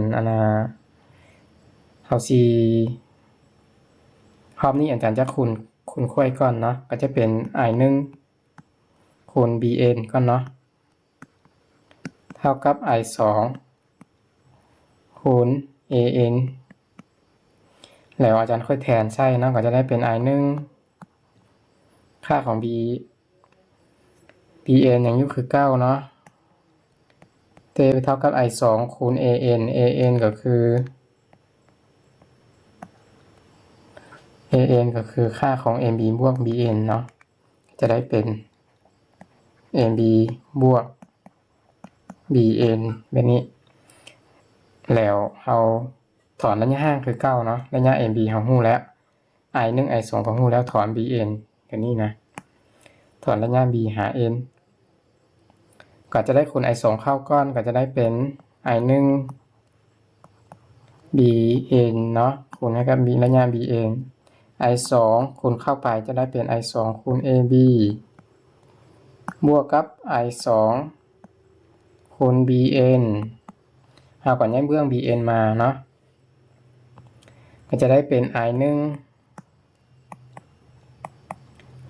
เขาซีรอบนี้อาจารย์จะคูณค่อยก่อนเนาะก็จะเป็น i 1คูณ bn ก่อนเนาะเท่ากับ i 2คูณ an แล้วอาจารย์ค่อยแทนใส่เนาะก็จะได้เป็น i 1ค่าของ bn ยังอยู่คือ9เนาะเตไปเท่ากับ i 2คูณ an ก็คือ an ก็คือค่าของ mb บวก bn เนาะจะได้เป็น mb บวก bn แบบนี้แล้วเราถอนระยะห่างคือ9เนาะระยะ mb เราฮู้แล้ว i 1 i 2ก็ฮู้แล้วถอน bn แบบนี้นะถอนระยะ b หา n ก็จะได้คูณ i 2เข้าก้อนก็จะได้เป็น i 1 bn เนาะคูณให้กับ b ระยะ bn i 2คูณเข้าไปจะได้เป็น i 2คูณ ab บวกกับ i 2คูณ bn เอาก่อนย้ายเบื้อง bn มาเนาะก็จะได้เป็น i 1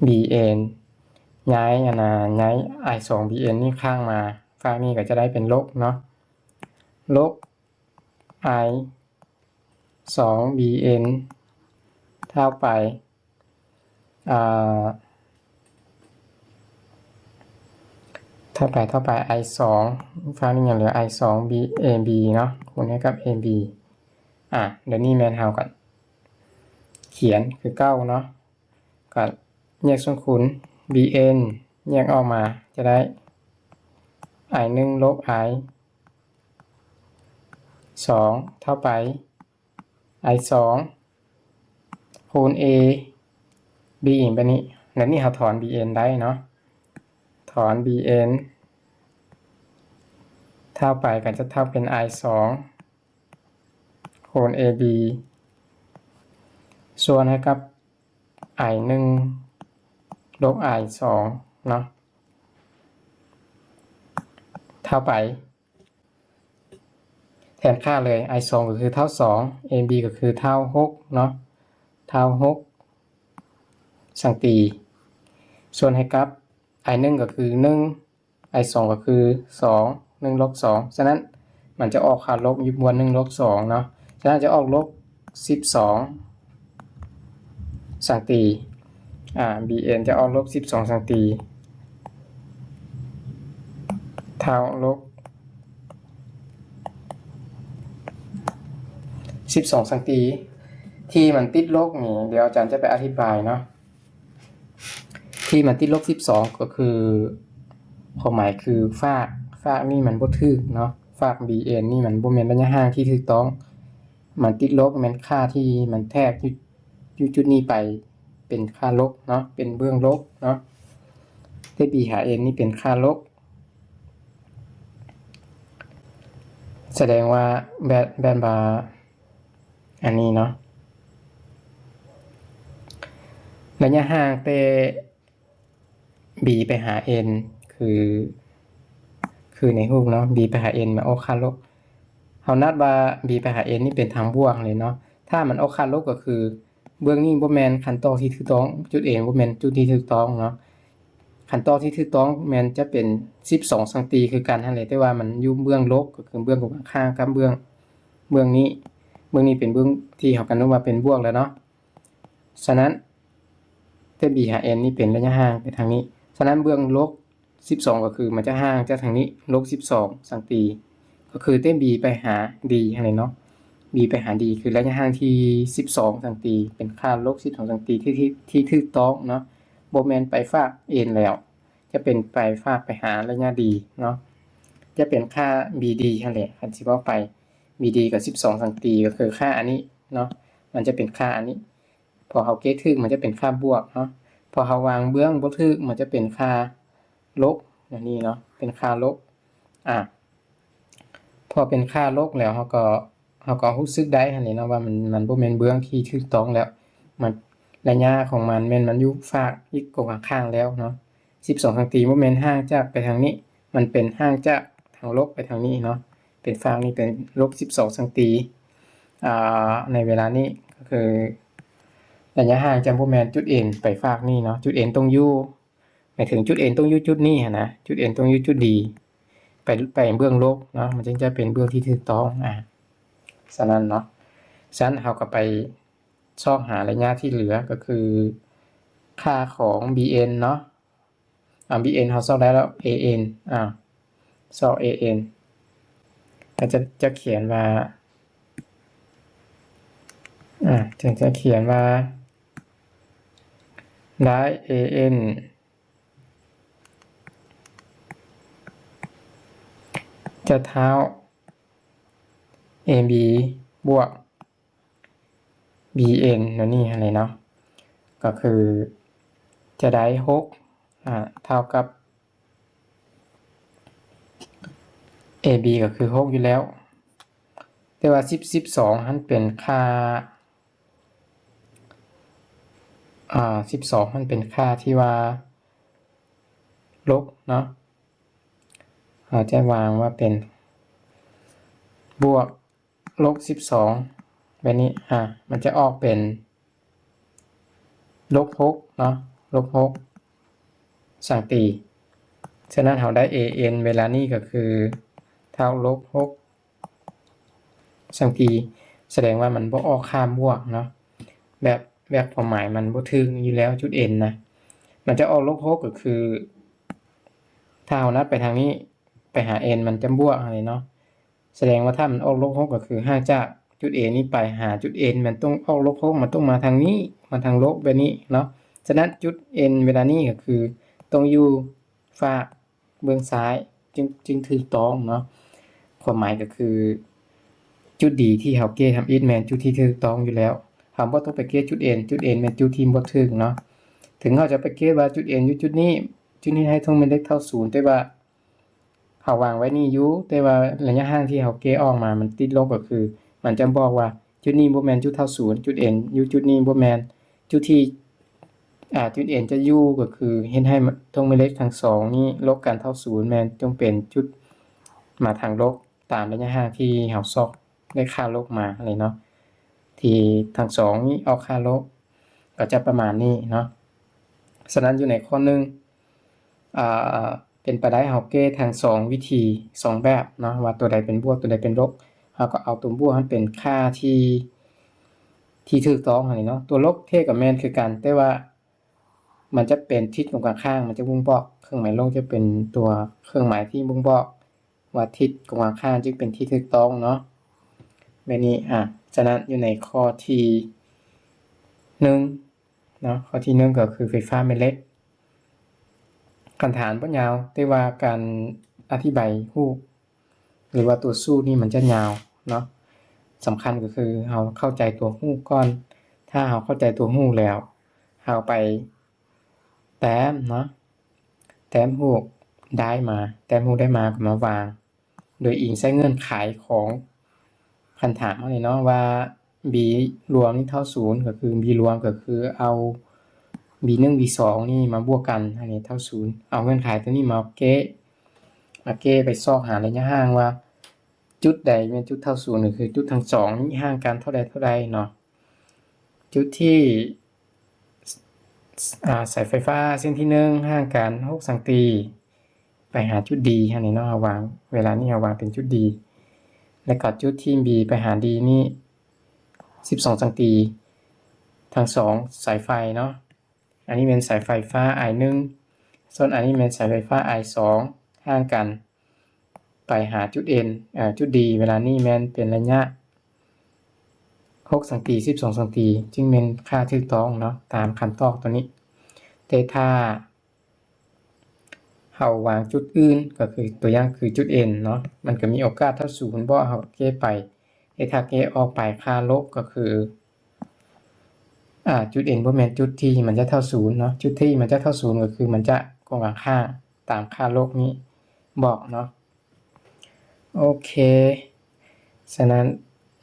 bn ย้ายi 2 bn นี่ข้างมาฝั่งนี้ก็จะได้เป็นลบเนาะลบ i 2 bn เท่าไปเท่าไป i 2ฝั่งนี้ยังเหลือ i 2 ab เนาะคูณให้กับ ab เดี๋ยวนี้แมนเฮาก่อนเขียนคือ9เนาะก็แยกส่วนคูณ bn แยกออกมาจะได้ i 1ลบ i 2เท่าไป i 2คูณ a b แบบนี้แล้วนี่เราถอน bn ได้เนาะถอน bn เท่าไปก็จะเท่าเป็น i 2คูณ ab ส่วนให้กับ i 1ลบ i 2เนาะ เท่าไปแทนค่าเลย i 2ก็คือเท่า2 ab ก็คือเท่า6เนาะเท่า6สังตีส่วนให้กับ i 1ก็คือ1 i 2ก็คือ2 1ลบ2ฉะนั้นมันจะออกค่าลบอยู่บน1ลบ2เนาะฉะนั้นจะออกลบ12สังตีbn จะออกลบ12สังตีเท่าลบ12สังตีที่มันติดลบนี่เดี๋ยวอาจารย์จะไปอธิบายเนาะที่มันติดลบ12ก็คือความหมายคือฝากนี่มันบ่ถูกเนาะฝาก bn นี่มันบ่แม่นระยะห่างที่ถูกต้องมันติดลบแม่นค่าที่มันแทกอยู่จุดนี้ไปเป็นค่าลบเนาะเป็นเบื้องลบเนาะที่ b หา n นี่เป็นค่าลบแสดงว่าแบนบาอันนี้เนาะระยะห่างแต่ b ไปหา n คือในรูปเนาะ b ไปหา n มาออกค่าลบเฮานัดว่า b ไปหา n นี่เป็นทางบวกเลยเนาะถ้ามันออกค่าลบก็คือเบื้องนี้บ่แม่นขั้นตอนที่ถูกต้องจุด A บ่แม่นจุดที่ถูกต้องเนาะขั้นตอนที่ถูกต้องแม่นจะเป็น12สังตีคือกันนั่นแหละแต่ว่ามันอยู่เบื้องลบก็คือเบื้องข้างกับเบื้องนี้เป็นเบื้องที่เฮากันว่าเป็นบวกแล้วเนาะฉะนั้นแต่ b หา n นี่เป็นระยะห่างไปทางนี้ฉะนั้นเบื้องลบ12ก็คือมันจะห่างจากทางนี้ลบ12สังตีก็คือเต้น b ไปหา d อะไรเนาะ b ไปหา d คือระยะห่างที่12สังตีเป็นค่าลบ12สังตีที่ถูกต้องเนาะบ่แม่นไปฝาก n แล้วจะเป็นไปฝากไปหาระยะ d เนาะจะเป็นค่า bd นั่นแหละคันสิเว้าไป bd กับ12สังตีก็คือค่าอันนี้เนาะมันจะเป็นค่าอันนี้พอเฮาเกตถูกมันจะเป็นค่าบวกเนาะพอเฮาวางเบื้องบ่ถูกมันจะเป็นค่าลบอย่างนี้เนาะเป็นค่าลบพอเป็นค่าลบแล้วเฮาก็รู้สึกได้หั่นนี่เนาะว่ามันบ่แม่นเบื้องที่ถูกต้องแล้วมันระยะของมันแม่นมันอยู่ฝากอีกกว่าข้างแล้วเนาะ12สังตีบ่แม่นห่างจากไปทางนี้มันเป็นห่างจากทางลบไปทางนี้เนาะเป็นฝากนี้เป็นลบ12สังตีในเวลานี้ก็คือระยะห่างจากบ่แม่นจุด n ไปฝากนี้เนาะจุด n ต้องอยู่หมายถึงจุด n ต้องอยู่จุดนี้หั่นนะจุด n ต้องอยู่จุด d ไปเบื้องลบเนาะมันจึงจะเป็นเบื้องที่ถูกต้องฉะนั้นเนาะฉะนั้นเราก็ไปซอกหาระยะที่เหลือก็คือค่าของ bn เนาะbn เราซอกได้แล้ว an ซอก an แต่จะเขียนว่าจะเขียนว่าได้ an จะเท่า ab บวก bn นี่อะไรเนาะก็คือจะได้6เท่ากับ ab ก็คือ6อยู่แล้วแต่ว่า12มันเป็นค่า12มันเป็นค่าที่ว่าลบเนาะเราจะวางว่าเป็นบวกลบ12แบบนี้มันจะออกเป็นลบ6เนาะลบ6สังตีฉะนั้นเราได้ an เวลานี้ก็คือเท่าลบ6สังตีแสดงว่ามันบ่ออกค่าบวกเนาะแบบความหมายมันบ่ถึงอยู่แล้วจุด n นะมันจะออกลบ6ก็คือถ้าเอานัดไปทางนี้ไปหา n มันจะบวกอะไรเนาะแสดงว่าถ้ามันออกลบ6ก็คือห่างจากจุด A นี้ไปหาจุด n มันต้องออกลบ6มันต้องมาทางนี้มาทางลบแบบนี้เนาะฉะนั้นจุด n เวลานี้ก็คือต้องอยู่ฝากเบื้องซ้ายจึงถูกต้องเนาะความหมายก็คือจุด D ที่เฮาเกตทำ is แม่นจุดที่ถูกต้องอยู่แล้วเฮาบ่ต้องไปเกตจุด n แม่นจุดที่บ่ถูกเนาะถึงเฮาจะไปเกตว่าจุด n อยู่จุดนี้ให้ทงเป็นเลขเท่า0แต่ว่าเฮาวางไว้นี่อยู่แต่ว่าระยะห่างที่เฮาเกตออกมามันติดลบก็คือมันจะบอกว่าจุดนี้บ่แม่นจุดเท่า0จุด n อยู่จุดนี้บ่แม่นจุดที่จุด n จะอยู่ก็คือเฮ็ดให้ตรงเลขทั้ง2นี้ลบกันเท่า0แม่นจงเป็นจุด มาทางโลกตามระยะห่างที่เฮาซอกได้ค่าโลกมาอะไรเนาะที่ทั้ง2นี้เอาค่าโลกก็จะประมาณนี้เนาะฉะนั้นอยู่ในข้อ1เป็นไปได้เฮาแก้ทั้ง2วิธี2แบบเนาะว่าตัวใดเป็นบวกตัวใดเป็นลบเฮาก็เอาตัวบวกให้เป็นค่าที่ถูกต้องอันนี้เนาะตัวลบเท่กับแม่นคือกันแต่ว่ามันจะเป็นทิศตรงข้างมันจะบ่งบอกเครื่องหมายลบจะเป็นตัวเครื่องหมายที่บ่งบอกว่าทิศตรงข้างจึงเป็นที่ถูกต้องเนาะแบบนี้ฉะนั้นอยู่ในข้อที่1เนาะข้อที่1ก็คือไฟฟ้าแม่เหล็กคำถามบ่ยาวแต่ว่าการอธิบายรูปหรือว่าตัวสู้นี่มันจะยาวเนาะสำคัญก็คือเราเข้าใจตัวรูปก่อนถ้าเราเข้าใจตัวรูปแล้วเราไปแต้มเนาะแต้มรูปได้มาแต้มรูปได้มาก็มาวางโดยอิงใช้เงื่อนไขของคำถามนี่เนาะว่า b รวมนี่เท่า0ก็คือ b รวมก็คือเอา b1 b2 นี่มาบวกกันอันนี้เท่า0เอาเงื่อนไขตัวนี้มาเก้ไปซอกหาระยะห่างว่าจุดใดเป็นจุดเท่า0ก็คือจุดทั้ง2นี่ห่างกันเท่าใดเนาะจุดที่สายไฟฟ้าเส้นที่1ห่างกัน6สังตีไปหาจุด D อันนี้เนาะเอาวางเวลานี้เอาวางเป็นจุด D แล้วก็จุดที่ B ไปหา D นี่12สังตีทั้ง2สายไฟเนาะอันนี้เป็นสายไฟฟ้า I1 ส่วนอันนี้เป็นสายไฟฟ้า I2 ห่างกันไปหาจุด N จุด D เวลานี้แม่นเป็นระยะ6สังตี12สังตีจึงเป็นค่าถูกต้องเนาะตามคำตอบตัวนี้แต่ถ้าเฮาวางจุดอื่นก็คือตัวอย่างคือจุด N เนาะมันก็มีโอกาสเท่า0บ่เฮาแก้ไปแต่ถ้าแก้ออกไปค่าลบก็คือจุด N บ่แม่นจุดที่มันจะเท่า0เนาะจุดที่มันจะเท่า0ก็คือมันจะกว้างข้างตามค่าลบนี้บอกเนาะโอเคฉะนั้น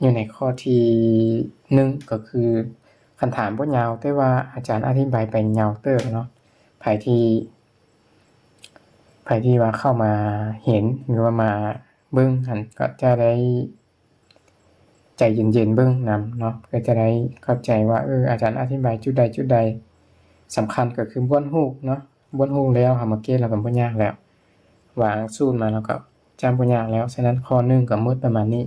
อยู่ในข้อที่1ก็คือคำถามบ่ยาวแต่ว่าอาจารย์อธิบายไปยาวเติบเนาะไผที่ว่าเข้ามาเห็นหรือว่ามาเบิ่งหั่นก็จะได้ใจเย็นๆเบิ่งนำเนาะก็จะได้เข้าใจว่าอาจารย์อธิบายจุดใดสำคัญก็คือบ้วนรูปเนาะบ้วนรูปแล้วเฮามาเก็บแล้วก็บ่ยากแล้ววางสูตรมาแล้วก็จำบ่ยากแล้วฉะนั้นข้อ1ก็หมดประมาณนี้